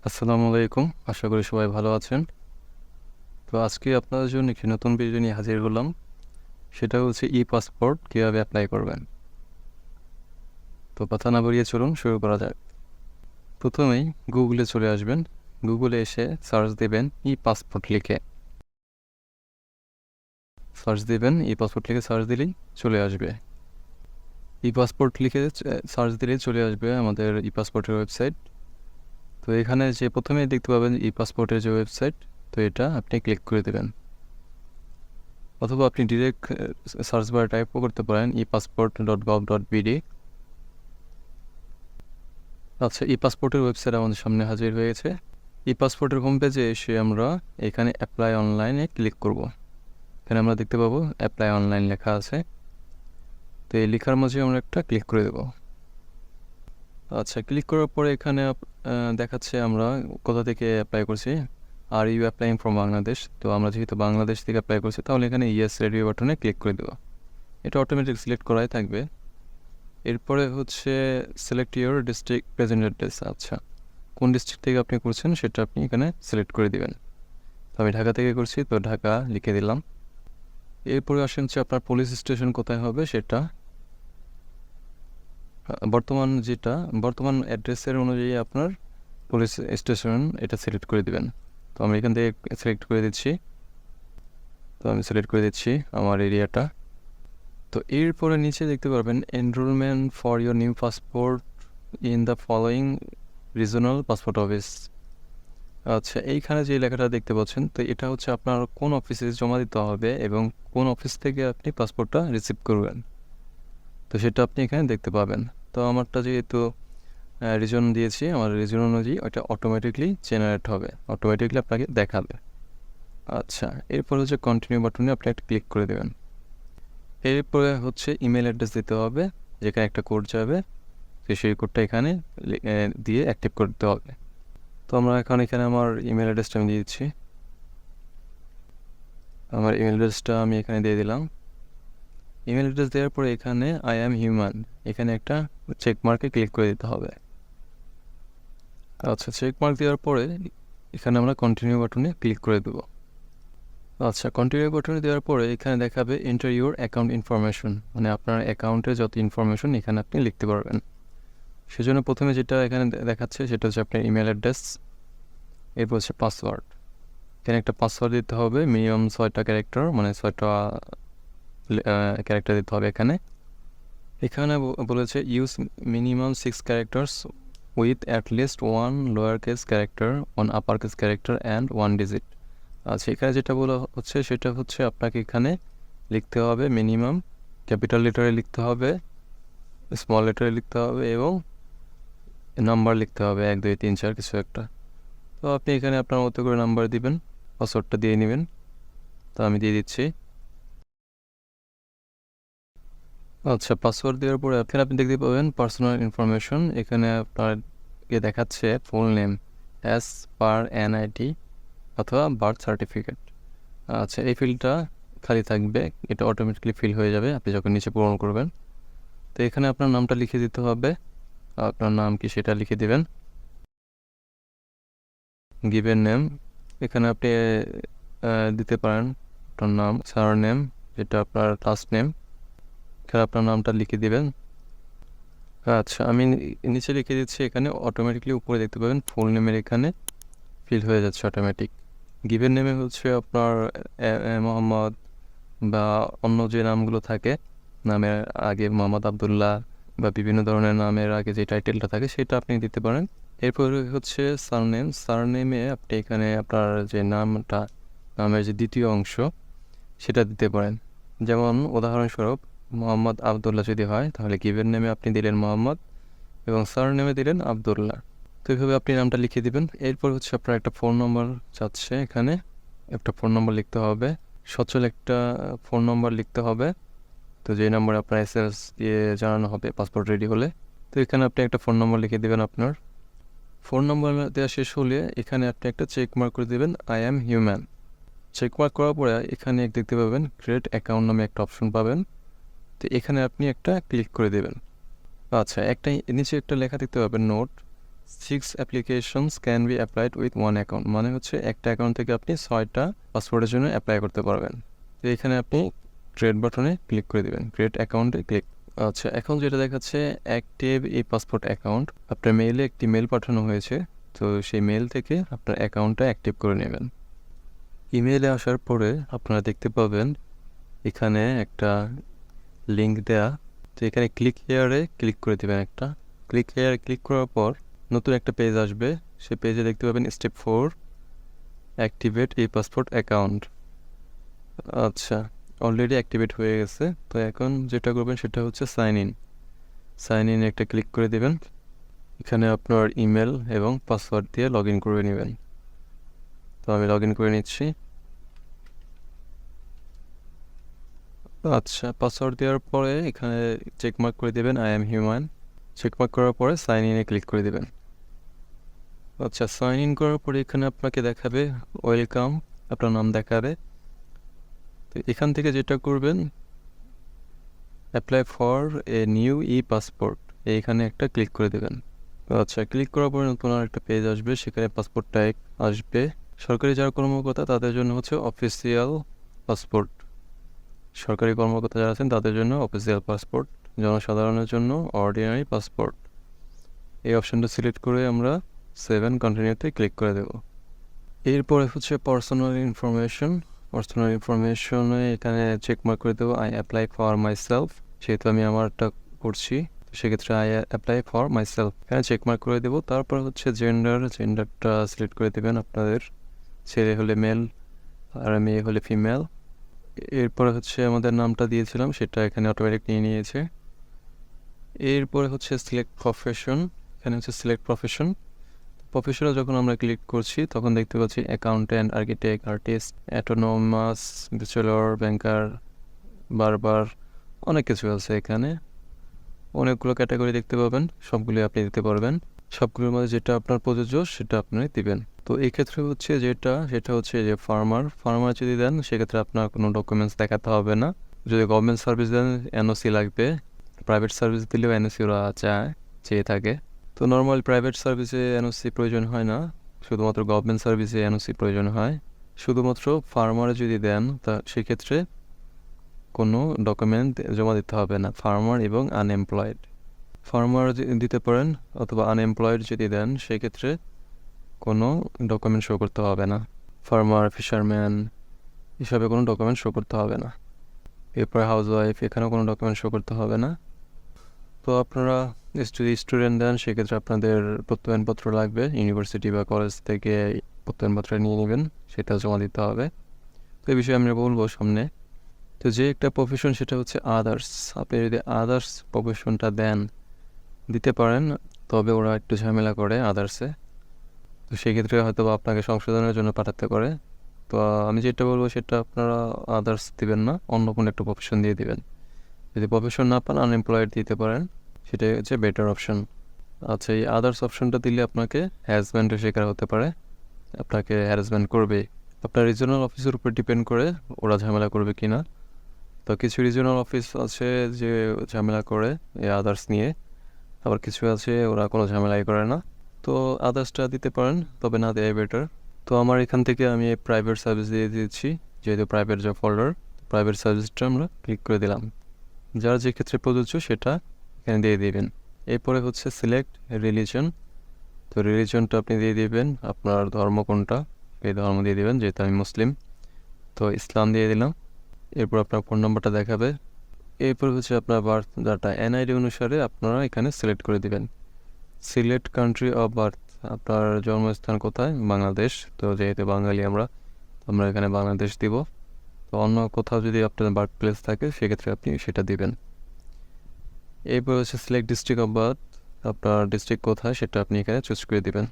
আসসালামু আলাইকুম। আশা করি সবাই ভালো আছেন। তো আজকে আপনাদের জন্য একটি নতুন ভিডিও নিয়ে হাজির হলাম। সেটা হচ্ছে পাসপোর্ট কীভাবে অ্যাপ্লাই করবেন। তো কথা না বাড়িয়ে চলুন শুরু করা যাক। প্রথমেই গুগলে চলে আসবেন। গুগলে এসে সার্চ দেবেন পাসপোর্ট লিখে। পাসপোর্ট লিখে সার্চ দিলেই চলে আসবে। পাসপোর্ট লিখে সার্চ দিলেই চলে আসবে আমাদের পাসপোর্টের ওয়েবসাইট। তো এখানে যে প্রথমেই দেখতে পাবেন পাসপোর্টের যে ওয়েবসাইট, তো এটা আপনি ক্লিক করে দেবেন। অথবা আপনি ডিরেক্ট সার্চ বারে টাইপও করতে পারেন passport.gov.bd। আচ্ছা, পাসপোর্টের ওয়েবসাইট আমাদের সামনে হাজির হয়েছে। পাসপোর্টের হোম পেজে এসে আমরা এখানে অ্যাপ্লাই অনলাইনে ক্লিক করব। এখানে আমরা দেখতে পাবো অ্যাপ্লাই অনলাইন লেখা আছে। তো এই লেখার মাঝে আমরা একটা ক্লিক করে দেব। আচ্ছা, ক্লিক করার পরে এখানে দেখাচ্ছে আমরা কোথা থেকে অ্যাপ্লাই করছি। Are you applying from Bangladesh. তো আমরা যেহেতু বাংলাদেশ থেকে অ্যাপ্লাই করছি, তাহলে এখানে ইয়েস রেডিও বাটনে ক্লিক করে দেবো। এটা অটোমেটিক সিলেক্ট করাই থাকবে। এরপরে হচ্ছে select your district present address. আচ্ছা, কোন ডিস্ট্রিক্ট থেকে আপনি করছেন সেটা আপনি এখানে সিলেক্ট করে দিবেন। তো আমি ঢাকা থেকে করছি, তো ঢাকা লিখে দিলাম। এরপরে আসেন হচ্ছে আপনার পুলিশ স্টেশন কোথায় হবে সেটা। বর্তমান অ্যাড্রেসের অনুযায়ী আপনার পুলিশ স্টেশন এটা সিলেক্ট করে দিবেন। তো আমি এখান থেকে সিলেক্ট করে দিচ্ছি। আমার এরিয়াটা। তো এরপরে নিচে দেখতে পারবেন enrolment for your new passport in the following regional passport office. আচ্ছা, এইখানে যে লেখাটা দেখতে পাচ্ছেন, তো এটা হচ্ছে আপনার কোন অফিসে জমা দিতে হবে এবং কোন অফিস থেকে আপনি পাসপোর্টটা রিসিভ করবেন, তো সেটা আপনি এখানে দেখতে পাবেন। তো আমারটা যেহেতু রিজন দিয়েছি, আমার রিজন অনুযায়ী ওটা অটোমেটিকলি জেনারেট হবে, অটোমেটিকলি আপনাকে দেখাবে। আচ্ছা, এরপর হচ্ছে কন্টিনিউ বাটনে আপনি একটা ক্লিক করে দেবেন। এরপরে হচ্ছে ইমেল অ্যাড্রেস দিতে হবে, যেখানে একটা কোড যাবে, তো সেই কোডটা এখানে দিয়ে অ্যাক্টিভ করতে হবে। তো আমরা এখানে আমার ইমেল অ্যাড্রেসটা আমি দিয়ে দিচ্ছি। আমার ইমেল অ্যাড্রেসটা আমি এখানে দিয়ে দিলাম। ইমেল অ্যাড্রেস দেওয়ার পরে এখানে আই অ্যাম হিউম্যান, এখানে একটা চেক মার্কে ক্লিক করে দিতে হবে। আচ্ছা, চেক মার্ক দেওয়ার পরে এখানে আমরা কন্টিনিউ বাটনে ক্লিক করে দেবো। আচ্ছা, কন্টিনিউ বাটনে দেওয়ার পরে এখানে দেখাবে এন্টার ইউর অ্যাকাউন্ট ইনফরমেশন, মানে আপনার অ্যাকাউন্টের যত ইনফরমেশন এখানে আপনি লিখতে পারবেন। সেজন্য প্রথমে যেটা এখানে দেখাচ্ছে সেটা হচ্ছে আপনার ইমেল অ্যাড্রেস, এরপর হচ্ছে পাসওয়ার্ড। এখানে একটা পাসওয়ার্ড দিতে হবে, মিনিমাম 6টা ক্যারেক্টার, মানে 6টা ক্যারেক্টার দিতে হবে। এখানে বলেছে use minimum 6 characters with at least 1 lower case character, 1 upper case character and 1 digit. আচ্ছা, এখানে যেটা বলা হচ্ছে সেটা হচ্ছে আপনাকে এখানে লিখতে হবে মিনিমাম ক্যাপিটাল লেটারে লিখতে হবে, স্মল লেটারে লিখতে হবে এবং নাম্বার লিখতে হবে 1 2 3 4 কিছু একটা। তো আপনি এখানে আপনার মতো করে নাম্বার দিবেন, পাসওয়ার্ডটা দিয়ে নেবেন। তো আমি দিয়ে দিচ্ছি। আচ্ছা, পাসওয়ার্ড দেওয়ার পরে এখানে আপনি দেখতে পাবেন পার্সোনাল ইনফরমেশন। এখানে আপনার দেখাচ্ছে full name as per NID অথবা বার্থ সার্টিফিকেট। আচ্ছা, এই ফিল্ডটা খালি থাকবে, এটা অটোমেটিকলি ফিল হয়ে যাবে আপনি যখন নিচে পূরণ করবেন। তো এখানে আপনার নামটা লিখে দিতে হবে, আপনার নাম কি সেটা লিখে দিবেন। গিভেন নেম এখানে আপনি দিতে পারেন আপনার নাম, সার নেম যেটা আপনার লাস্ট নেম, এখানে আপনার নামটা লিখে দিবেন। আচ্ছা, আমি নিচে লিখে দিচ্ছি। এখানে অটোমেটিকলি উপরে দেখতে পাবেন ফুল নেমের এখানে ফিল হয়ে যাচ্ছে অটোমেটিক। গিভেন নেমে হচ্ছে আপনার মোহাম্মদ বা অন্য যে নামগুলো থাকে, নামের আগে মোহাম্মদ আবদুল্লাহ বা বিভিন্ন ধরনের নামের আগে যে টাইটেলটা থাকে সেটা আপনি দিতে পারেন। এরপরে হচ্ছে সারনেম। সারনেমে আপনি এখানে আপনার যে নামটা, নামের যে দ্বিতীয় অংশ সেটা দিতে পারেন। যেমন উদাহরণস্বরূপ মোহাম্মদ আবদুল্লাহ যদি হয়, তাহলে গিভেন নেমে আপনি দিলেন মোহাম্মদ এবং সারনেমে দিলেন আবদুল্লাহ। তো এইভাবে আপনি নামটা লিখে দিবেন। এরপর হচ্ছে আপনার একটা ফোন নম্বর চাচ্ছে, এখানে একটা ফোন নম্বর লিখতে হবে, সচল একটা ফোন নম্বর লিখতে হবে। তো যে নাম্বারে আপনার এসএমএস দিয়ে জানানো হবে পাসপোর্ট রেডি হলে। তো এখানে আপনি একটা ফোন নম্বর লিখে দেবেন। আপনার ফোন নম্বর দেওয়া শেষ হলে এখানে আপনি একটা চেক মার্ক করে দেবেন I am human. Check mark করার পরে এখানে দেখতে পাবেন ক্রিয়েট অ্যাকাউন্ট নামে একটা অপশন পাবেন। তো এখানে আপনি একটা ক্লিক করে দেবেন। আচ্ছা, একটা নিচে একটা লেখা দেখতে পাবেন note 6 applications can be applied with one account, মানে হচ্ছে একটা অ্যাকাউন্ট থেকে আপনি 6টা পাসপোর্টের জন্য অ্যাপ্লাই করতে পারবেন। তো এখানে আপনি ক্রিয়েট বাটনে ক্লিক করে দেবেন, ক্রিয়েট অ্যাকাউন্টে ক্লিক। আচ্ছা, এখন যেটা দেখাচ্ছে অ্যাক্টিভ এই পাসপোর্ট অ্যাকাউন্ট, আপনার মেইলে একটি মেল পাঠানো হয়েছে, তো সেই মেল থেকে আপনার অ্যাকাউন্টটা অ্যাক্টিভ করে নেবেন। ইমেইলে আসার পরে আপনারা দেখতে পাবেন এখানে একটা লিঙ্ক দেয়া, তো এখানে ক্লিক হেয়ারে ক্লিক করে দেবেন একটা। ক্লিক হেয়ারে ক্লিক করার পর নতুন একটা পেজ আসবে, সেই পেজে দেখতে পাবেন স্টেপ 4 অ্যাক্টিভেট এই পাসপোর্ট অ্যাকাউন্ট। আচ্ছা, অলরেডি অ্যাক্টিভেট হয়ে গেছে। তো এখন যেটা করবেন সেটা হচ্ছে সাইন ইন একটা ক্লিক করে দেবেন। এখানে আপনার ইমেল এবং পাসওয়ার্ড দিয়ে লগ ইন করে নেবেন। তো আমি লগ ইন করে নিচ্ছি। আচ্ছা, পাসওয়ার্ড দেওয়ার পরে এখানে চেকমার্ক করে দেবেন আই অ্যাম হিউম্যান। চেকমার্ক করার পরে সাইন ইনে ক্লিক করে দেবেন। আচ্ছা, সাইন ইন করার পরে এখানে আপনাকে দেখাবে ওয়েলকাম, আপনার নাম দেখাবে। তো এখান থেকে যেটা করবেন apply for a new E passport, এইখানে একটা ক্লিক করে দেবেন। আচ্ছা, ক্লিক করার পরে নতুন আর একটা পেজ আসবে, সেখানে পাসপোর্ট টাইপ আসবে। সরকারি যারা কর্মকর্তা তাদের জন্য হচ্ছে অফিসিয়াল পাসপোর্ট, সরকারি কর্মকর্তা যারা আছেন তাদের জন্য অফিসিয়াল পাসপোর্ট, জনসাধারণের জন্য অর্ডিনারি পাসপোর্ট। এই অপশানটা সিলেক্ট করে আমরা 7 কন্টিনিউতে ক্লিক করে দেব। এরপরে হচ্ছে পার্সোনাল ইনফরমেশনে এখানে চেকমার্ক করে দেবো I apply for my self, যেহেতু আমি আমারটা করছি সেক্ষেত্রে I apply for my self এখানে চেকমার্ক করে দেবো। তারপর হচ্ছে জেন্ডারটা সিলেক্ট করে দেবেন, আপনাদের ছেলে হলে মেল আর মেয়ে হলে ফিমেল। এরপরে হচ্ছে আমাদের নামটা দিয়েছিলাম সেটা এখানে অটোমেটিক নিয়ে নিয়েছে। এরপরে হচ্ছে সিলেক্ট প্রফেশন, এখানে হচ্ছে সিলেক্ট প্রফেশনে যখন আমরা ক্লিক করছি তখন দেখতে পাচ্ছি অ্যাকাউন্ট্যান্ট, আর্কিটেক্ট, আর্টিস্ট, অ্যাটোনোমাস, ব্যাচেলর, ব্যাংকার, বারবার, অনেক কিছু আছে এখানে। অনেকগুলো ক্যাটাগরি দেখতে পাবেন, সবগুলি আপনি দিতে পারবেন। সবগুলোর মধ্যে যেটা আপনার প্রযোজ্য সেটা আপনি দিবেন। তো এই ক্ষেত্রে হচ্ছে সেটা হচ্ছে যে ফার্মার যদি দেন সেক্ষেত্রে আপনার কোনো ডকুমেন্টস দেখাতে হবে না। যদি গভর্নমেন্ট সার্ভিস দেন এনওসি লাগবে, প্রাইভেট সার্ভিস দিলেও এনওসি ওরা চেয়ে থাকে। তো নর্মাল প্রাইভেট সার্ভিসে এনওসি প্রয়োজন হয় না, শুধুমাত্র গভর্নমেন্ট সার্ভিসে এনওসি প্রয়োজন হয়। শুধুমাত্র ফার্মারে যদি দেন তা সেক্ষেত্রে কোনো ডকুমেন্ট জমা দিতে হবে না, ফার্মার এবং আনএমপ্লয়েড। ফার্মার দিতে পারেন অথবা আনএমপ্লয়েড যদি দেন সেক্ষেত্রে কোনো ডকুমেন্ট শো করতে হবে না, ফার্মার, ফিশারম্যান হিসাবে কোনো ডকুমেন্ট শো করতে হবে না। এরপর হাউসওয়াইফ, এখানেও কোনো ডকুমেন্ট শো করতে হবে না। তো আপনারা যদি স্টুডেন্ট দেন সেক্ষেত্রে আপনাদের প্রত্যয়নপত্র লাগবে, ইউনিভার্সিটি বা কলেজ থেকে প্রত্যয়নপত্র নিয়ে নেবেন, সেটা জমা দিতে হবে। তো এই বিষয়ে আমরা বলবো সামনে। তো যে একটা প্রফেশন সেটা হচ্ছে আদার্স, আপনি যদি আদার্স প্রফেশনটা দিতে পারেন তবে ওরা একটু ঝামেলা করে আদার্সে, তো সেক্ষেত্রে হয়তো আপনাকে সংশোধনের জন্য পাঠাতে পারে। তো আমি যেটা বলবো সেটা আপনারা আদার্স দিবেন না, অন্য কোনো একটা প্রফেশন দিয়ে দিবেন। যদি প্রফেশন না পান আনএমপ্লয়েড দিতে পারেন, সেটাই হচ্ছে বেটার অপশন। আচ্ছা, এই আদার্স অপশনটা দিলে আপনাকে হ্যারাসমেন্টের শিকার হতে পারে, আপনাকে হ্যারাসমেন্ট করবে। আপনার রিজনাল অফিসের উপর ডিপেন্ড করে ওরা ঝামেলা করবে কি না। তো কিছু রিজনাল অফিস আছে যে ঝামেলা করে এই আদার্স নিয়ে, আবার কিছু আছে ওরা কোনো ঝামেলাই করে না। তো আদার্সটা দিতে পারেন, তবে না দেয় বেটার। তো আমার এখান থেকে আমি প্রাইভেট সার্ভিস দিয়ে দিচ্ছি, যেহেতু প্রাইভেট জব হোল্ডার, প্রাইভেট সার্ভিসটা আমরা ক্লিক করে দিলাম। যার যে ক্ষেত্রে প্রযোজ্য সেটা এখানে দিয়ে দিবেন। এরপরে হচ্ছে সিলেক্ট রিলিজন, তো রিলিজনটা আপনি দিয়ে দিবেন আপনার ধর্ম কোনটা, এই ধর্ম দিয়ে দিবেন, যেহেতু আমি মুসলিম তো ইসলাম দিয়ে দিলাম। এরপর আপনার ফোন নাম্বারটা দেখাবে। এরপর হচ্ছে আপনার বার্থ ডাটা, এনআইডি অনুসারে আপনারা এখানে সিলেক্ট করে দিবেন। সিলেক্ট কান্ট্রি অফ বার্থ, আপনার জন্মস্থান কোথায়, বাংলাদেশ, তো যেহেতু বাঙালি আমরা এখানে বাংলাদেশ দিব। তো অন্য কোথাও যদি আপনার বার্থ প্লেস থাকে সেক্ষেত্রে আপনি সেটা দিবেন। এরপর হচ্ছে সিলেক্ট ডিস্ট্রিক্ট অফ বার্থ, আপনার ডিস্ট্রিক্ট কোথায় সেটা আপনি এখানে চুজ করে দিবেন।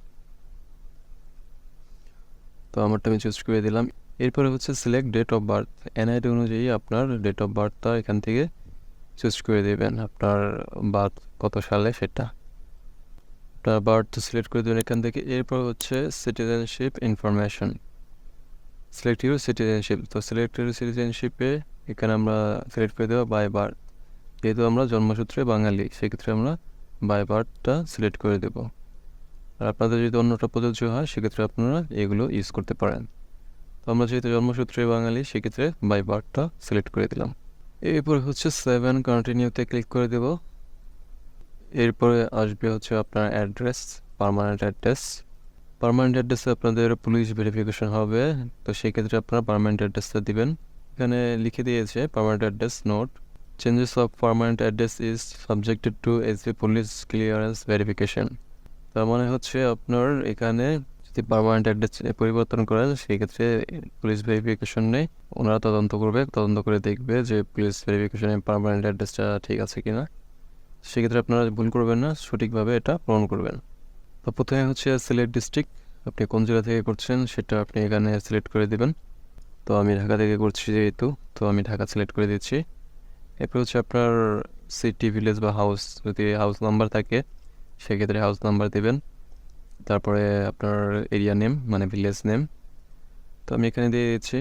তো আমারটা আমি চুজ করে দিলাম। এরপরে হচ্ছে select date of birth, NID অনুযায়ী আপনার ডেট অফ বার্থটা এখান থেকে চুজ করে দেবেন, আপনার বার্থ কত সালে সেটা আপনার বার্থ সিলেক্ট করে দেবেন এখান থেকে। এরপর হচ্ছে citizenship information, select your citizenship, তো সিলেক্ট ইউর সিটিজেনশিপে এখানে আমরা সিলেক্ট করে দেবো বাই বার্থ, যেহেতু আমরা জন্মসূত্রে বাঙালি সেক্ষেত্রে আমরা বাই বার্থটা সিলেক্ট করে দেব। আর আপনাদের যদি অন্যটা প্রযোজ্য হয় সেক্ষেত্রে আপনারা এগুলো ইউজ করতে পারেন। তো আমরা যেহেতু জন্মসূত্রে বাঙালি সেক্ষেত্রে বাই বার্থটা সিলেক্ট করে দিলাম। এরপরে হচ্ছে 7 কন্টিনিউতে ক্লিক করে দেব। এরপরে আসবে হচ্ছে আপনার অ্যাড্রেস, পার্মানেন্ট অ্যাড্রেস। পার্মানেন্ট অ্যাড্রেসে আপনাদের পুলিশ ভেরিফিকেশন হবে, তো সেক্ষেত্রে আপনারা পার্মানেন্ট অ্যাড্রেসটা দিবেন। এখানে লিখে দিয়েছে permanent address note, changes of permanent address is subjected to SB police clearance verification. তার মানে হচ্ছে আপনার এখানে যদি পার্মানেন্ট অ্যাড্রেস পরিবর্তন করেন সেক্ষেত্রে পুলিশ ভেরিফিকেশন নেই, ওনারা তদন্ত করবে, তদন্ত করে দেখবে যে পুলিশ ভেরিফিকেশনে পার্মানেন্ট অ্যাড্রেসটা ঠিক আছে কিনা। সেক্ষেত্রে আপনারা ভুল করবেন না, সঠিকভাবে এটা পূরণ করবেন। তো প্রথমে হচ্ছে সিলেক্ট ডিস্ট্রিক্ট, আপনি কোন জেলা থেকে করছেন সেটা আপনি এখানে সিলেক্ট করে দেবেন। তো আমি ঢাকা থেকে করছি যেহেতু, তো আমি ঢাকা সিলেক্ট করে দিচ্ছি। এরপর হচ্ছে আপনার সিটি, ভিলেজ বা হাউস, যদি হাউস নাম্বার থাকে সেক্ষেত্রে হাউস নাম্বার দেবেন। তারপরে আপনার এরিয়া নেম মানে ভিলেজ নেম, তো আমি এখানে দিয়ে দিচ্ছি।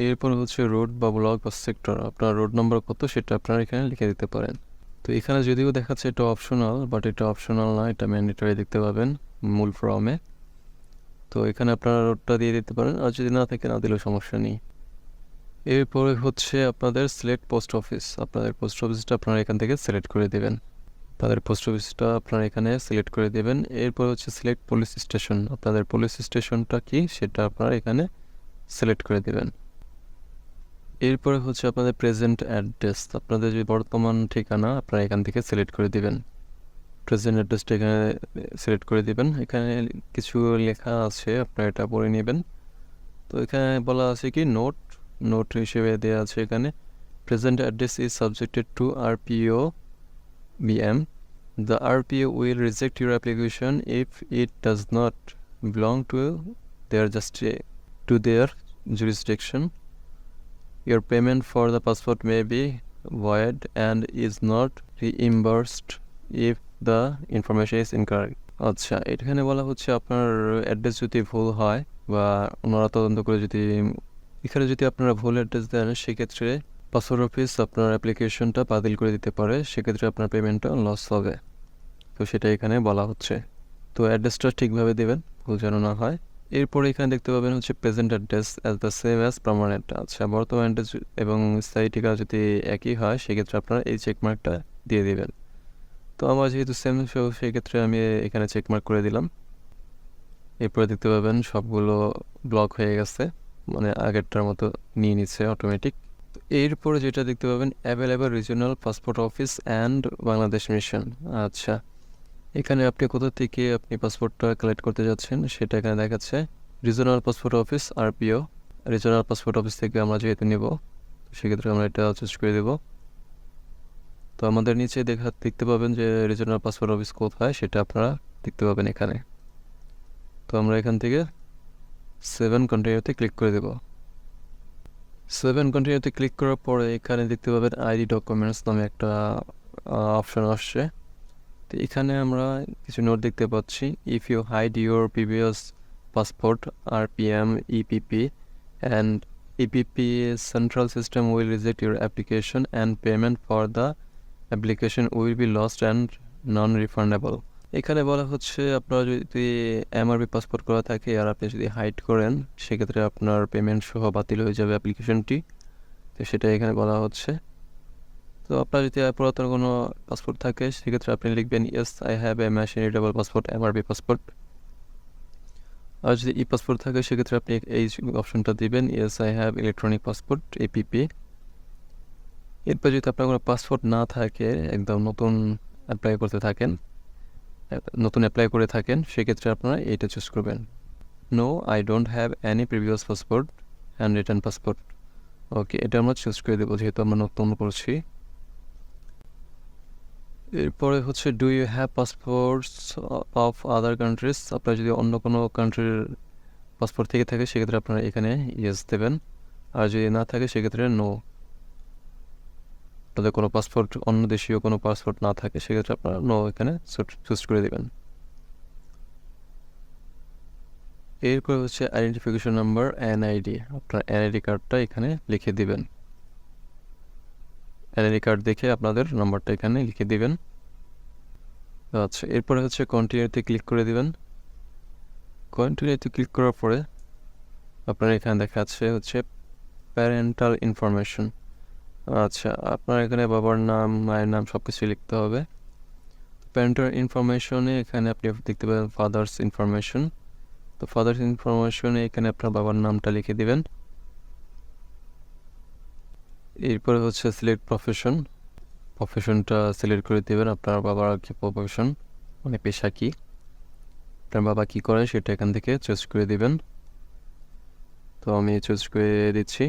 এরপর হচ্ছে রোড বা ব্লক বা সেক্টর, আপনার রোড নাম্বার কত সেটা আপনারা এখানে লিখে দিতে পারেন। তো এখানে যদিও দেখাচ্ছে এটা অপশনাল, বাট এটা অপশনাল না, এটা ম্যান্ডেটরি দেখতে পাবেন মূল ফর্মে। তো এখানে আপনারা রোডটা দিয়ে দিতে পারেন, আর যদি না থাকে না দিলেও সমস্যা নেই। এরপরে হচ্ছে আপনাদের সিলেক্ট পোস্ট অফিস, আপনাদের পোস্ট অফিসটা আপনারা এখান থেকে সিলেক্ট করে দেবেন। তাদের পোস্ট অফিসটা আপনারা এখানে সিলেক্ট করে দেবেন। এরপর হচ্ছে সিলেক্ট পুলিশ স্টেশন, আপনাদের পুলিশ স্টেশনটা কি সেটা আপনারা এখানে সিলেক্ট করে দেবেন। এরপরে হচ্ছে আপনাদের প্রেজেন্ট অ্যাড্রেস, আপনাদের যে বর্তমান ঠিকানা আপনারা এখান থেকে সিলেক্ট করে দিবেন। প্রেজেন্ট অ্যাড্রেসটা এখানে সিলেক্ট করে দিবেন। এখানে কিছু লেখা আছে, আপনারা এটা পড়ে নেবেন। তো এখানে বলা আছে কি নোট হিসেবে দেওয়া আছে এখানে, present address is subjected to RPO BM, the RPO will reject your application if it does not belong to their jurisdiction. Your payment for the passport may be void and is not reimbursed if the information is incorrect. আচ্ছা, এখানে বলা হচ্ছে আপনার address যদি ভুল হয় বা ওনারা তদন্ত করে যদি এখানে যদি আপনারা ভুল অ্যাড্রেস দেন সেক্ষেত্রে পাসপোর্ট অফিস আপনার অ্যাপ্লিকেশনটা বাতিল করে দিতে পারে, সেক্ষেত্রে আপনার পেমেন্টটা লস হবে। তো সেটা এখানে বলা হচ্ছে। তো অ্যাড্রেসটা ঠিকভাবে দেবেন, ভুল যেন না হয়। এরপরে এখানে দেখতে পাবেন হচ্ছে present address as the same as permanent. আচ্ছা, বর্তমান অ্যাড্রেস এবং স্থায়ী ঠিকানা যদি একই হয় সেক্ষেত্রে আপনারা এই চেকমার্কটা দিয়ে দেবেন। তো আমার যেহেতু সেম, সেক্ষেত্রে আমি এখানে চেকমার্ক করে দিলাম। এরপরে দেখতে পাবেন সবগুলো ব্লক হয়ে গেছে, মানে আগেরটার মতো নিয়ে নিচ্ছে অটোমেটিক। এরপরে যেটা দেখতে পাবেন available regional passport office and Bangladesh mission. আচ্ছা, এখানে আপনি কোথা থেকে আপনি পাসপোর্টটা কালেক্ট করতে যাচ্ছেন সেটা এখানে দেখাচ্ছে। Regional passport office RPO, regional passport office থেকে আমরা যেহেতু নেব সেক্ষেত্রে আমরা এটা চুজ করে দেব। তো আমাদের নিচে দেখতে পাবেন যে রিজিওনাল পাসপোর্ট অফিস কোথায় সেটা আপনারা দেখতে পাবেন এখানে। তো আমরা এখান থেকে 7 কন্টিনিউতে ক্লিক করে দেব। 7 কন্টিনিউতে ক্লিক করার পরে এখানে দেখতে পাবেন আইডি ডকুমেন্টস নামে একটা অপশন আসছে। তো এখানে আমরা কিছু নোট দেখতে পাচ্ছি, if you hide your previous passport RPM EPP and EPP central system will reject your application and payment for the application will be lost and non refundable. এখানে বলা হচ্ছে আপনার যদি এমআরপি পাসপোর্ট করা থাকে আর আপনি যদি হাইড করেন সেক্ষেত্রে আপনার পেমেন্ট সহ বাতিল হয়ে যাবে অ্যাপ্লিকেশনটি, তো সেটা এখানে বলা হচ্ছে। তো আপনার যদি পুরাতন কোনো পাসপোর্ট থাকে সেক্ষেত্রে আপনি লিখবেন yes I have a machine readable passport MRP passport. আর যদি ই পাসপোর্ট থাকে সেক্ষেত্রে আপনি এই অপশনটা দিবেন yes I have electronic passport APP. এরপর যদি আপনার কোনো পাসপোর্ট না থাকে, একদম নতুন অ্যাপ্লাই করে থাকেন সেক্ষেত্রে আপনারা এইটা চুজ করবেন, no I don't have any previous passport and return passport. Okay, এটা আমরা চুজ করে দেবো যেহেতু আমরা নতুন করছি। এরপরে হচ্ছে do you have passports of other countries, আপনার যদি অন্য কোনো কান্ট্রির পাসপোর্ট থেকে থাকে সেক্ষেত্রে আপনারা এখানে ইয়েস দেবেন, আর যদি না থাকে সেক্ষেত্রে নো। আপনাদের কোনো পাসপোর্ট অন্য দেশীয় কোনো পাসপোর্ট না থাকে সেক্ষেত্রে আপনারা নো এখানে চুজ করে দেবেন। এরপর হচ্ছে আইডেন্টিফিকেশন নাম্বার এনআইডি, আপনার এনআইডি কার্ডটা এখানে লিখে দিবেন। এনআইডি কার্ড দেখে আপনাদের নাম্বারটা এখানে লিখে দিবেন। আচ্ছা, এরপরে হচ্ছে কন্টিনিউতে ক্লিক করে দিবেন। কন্টিনিউতে ক্লিক করার পরে আপনার এখানে দেখাচ্ছে হচ্ছে প্যারেন্টাল ইনফরমেশন। আচ্ছা, আপনার এখানে বাবার নাম, মায়ের নাম সব কিছু লিখতে হবে। প্যারেন্টাল ইনফরমেশনে এখানে আপনি দেখতে পাবেন ফাদার্স ইনফরমেশন। তো ফাদার্স ইনফরমেশনে এখানে আপনার বাবার নামটা লিখে দিবেন। এরপরে হচ্ছে সিলেক্ট প্রফেশন, প্রফেশনটা সিলেক্ট করে দেবেন। আপনার বাবার কি প্রফেশন, মানে পেশা কি, আপনার বাবা কি করেন সেটা এখান থেকে চুজ করে দিবেন। তো আমি চুজ করে দিচ্ছি।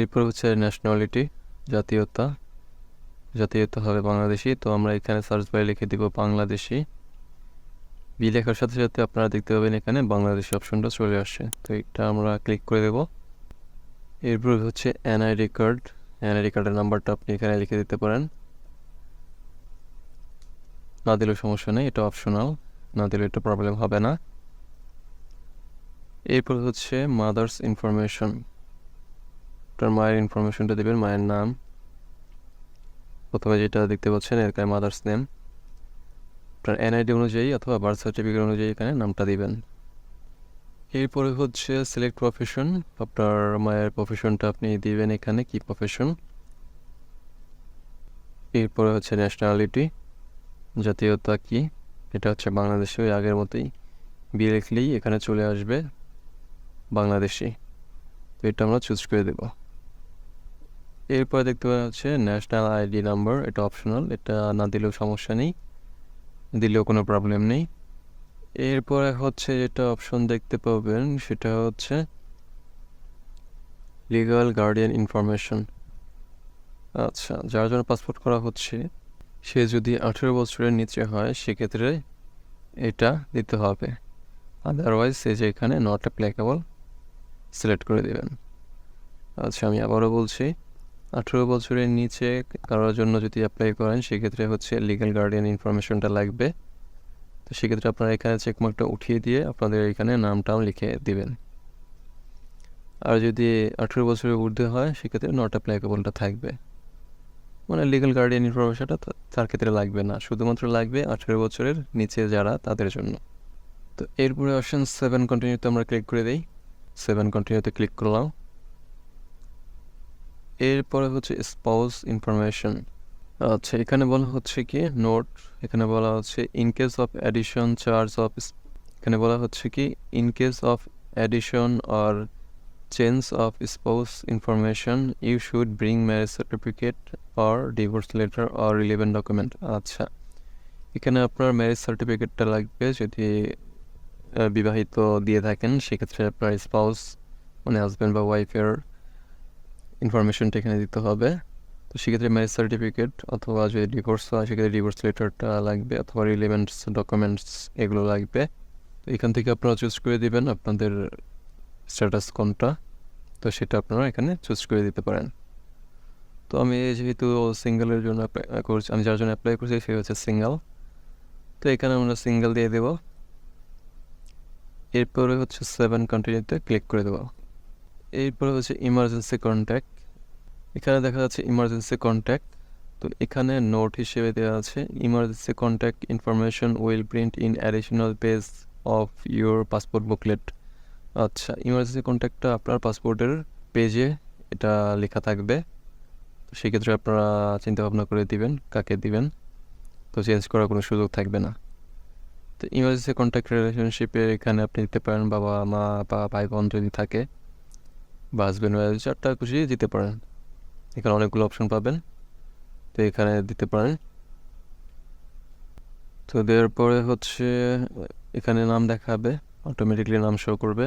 এরপর হচ্ছে ন্যাশনালিটি, জাতীয়তা, জাতীয়তা হবে বাংলাদেশি। তো আমরা এখানে সার্চ বারে লিখে দিব বাংলাদেশি। বি লেখার সাথে সাথে আপনারা দেখতে পাবেন এখানে বাংলাদেশি অপশনটা চলে আসছে। তো এটা আমরা ক্লিক করে দেব। এরপর হচ্ছে এনআইডি কার্ড, এনআইডি কার্ডের নাম্বারটা আপনি এখানে লিখে দিতে পারেন, না দিলেও সমস্যা নেই, এটা অপশনাল, না দিলে এটা প্রবলেম হবে না। এরপর হচ্ছে মাদার্স ইনফরমেশন, আপনার মায়ের ইনফরমেশনটা দেবেন, মায়ের নাম প্রথমে যেটা দেখতে পাচ্ছেন এখানে মাদার্স নেম, আপনার এনআইডি অনুযায়ী অথবা বার্থ সার্টিফিকেট অনুযায়ী এখানে নামটা দিবেন। এরপরে হচ্ছে সিলেক্ট প্রফেশন, আপনার মায়ের প্রফেশনটা আপনি দিবেন এখানে, কি প্রফেশন। এরপরে হচ্ছে ন্যাশনালিটি, জাতীয়তা কি, এটা হচ্ছে বাংলাদেশি, ওই আগের মতোই বি লিখলেই এখানে চলে আসবে বাংলাদেশি। তো এটা আমরা চুজ করে দেব। এরপরে দেখতে পাওয়া হচ্ছে ন্যাশনাল আইডি নাম্বার, এটা অপশনাল, এটা না দিলেও সমস্যা নেই, দিলেও কোনো প্রবলেম নেই। এরপরে হচ্ছে যেটা অপশন দেখতে পাবেন সেটা হচ্ছে লিগাল গার্ডিয়ান ইনফরমেশন। আচ্ছা, যার জন্য পাসপোর্ট করা হচ্ছে সে যদি 18 বছরের নিচে হয় সেক্ষেত্রে এটা দিতে হবে, আদারওয়াইজ সে যে এখানে নট অ্যাপ্লিকেবল সিলেক্ট করে দেবেন। আচ্ছা, আমি আবারও বলছি, 18 বছরের নিচে কারোর জন্য যদি অ্যাপ্লাই করেন সেক্ষেত্রে হচ্ছে লিগাল গার্ডিয়ান ইনফরমেশনটা লাগবে। তো সেক্ষেত্রে আপনারা এখানে চেকমার্কটা উঠিয়ে দিয়ে আপনাদের এখানে নামটাও লিখে দিবেন। আর যদি 18 বছরের ঊর্ধ্বে হয় সেক্ষেত্রে নট অ্যাপ্লিকেবলটা থাকবে, মানে লিগাল গার্ডিয়ান ইনফরমেশনটা তার ক্ষেত্রে লাগবে না, শুধুমাত্র লাগবে 18 বছরের নিচে যারা তাদের জন্য। তো এরপরে অপশন 7 কন্টিনিউতে আমরা ক্লিক করে দিই। 7 কন্টিনিউতে ক্লিক করলাম। এরপরে হচ্ছে স্পাউস ইনফরমেশন। আচ্ছা, এখানে বলা হচ্ছে কি নোট, এখানে বলা হচ্ছে in case of addition charge of, এখানে বলা হচ্ছে কি in case of addition or change of spouse information you should bring marriage certificate or divorce letter or relevant document. আচ্ছা, এখানে আপনার ম্যারেজ সার্টিফিকেটটা লাগবে, যদি বিবাহিত দিয়ে থাকেন সেক্ষেত্রে আপনার স্পাউস মানে হাজব্যান্ড বা ওয়াইফের ইনফরমেশনটা এখানে দিতে হবে। তো সেক্ষেত্রে ম্যারেজ সার্টিফিকেট, অথবা যদি ডিভোর্স হয় সেক্ষেত্রে ডিভোর্স লেটারটা লাগবে, অথবা রিলেভেন্টস ডকুমেন্টস এগুলো লাগবে। তো এখান থেকে আপনারা চুজ করে দিবেন আপনাদের স্ট্যাটাস কোনটা, তো সেটা আপনারা এখানে চুজ করে দিতে পারেন। তো আমি যেহেতু সিঙ্গেলের জন্য অ্যাপ্লাই করছি, আমি যার জন্য অ্যাপ্লাই করছি সে হচ্ছে সিঙ্গেল, তো এখানে আমরা সিঙ্গেল দিয়ে দেব। এরপরে হচ্ছে 7 কন্টিনিউতে ক্লিক করে দেবো। এরপরে হচ্ছে ইমার্জেন্সি কন্ট্যাক্ট, এখানে দেখা যাচ্ছে ইমার্জেন্সি কন্ট্যাক্ট। তো এখানে নোট হিসেবে দেওয়া আছে emergency contact information will print in additional page of your passport booklet. আচ্ছা, ইমার্জেন্সি কন্ট্যাক্টটা আপনার পাসপোর্টের পেজে এটা লেখা থাকবে। তো সেক্ষেত্রে আপনারা চিন্তা ভাবনা করে দিবেন কাকে দিবেন, তো চেঞ্জ করার কোনো সুযোগ থাকবে না। তো ইমার্জেন্সি কন্ট্যাক্ট রিলেশনশিপে এখানে আপনি দিতে পারেন বাবা মা বা ভাই বোন যদি থাকে, বা হাজব্যান্ড ওয়াইফ, চারটা খুশি দিতে পারেন। এখানে অনেকগুলো অপশন পাবেন, তো এখানে দিতে পারেন। তো দেওয়ার পরে হচ্ছে এখানে নাম দেখাবে, অটোমেটিকলি নাম শো করবে,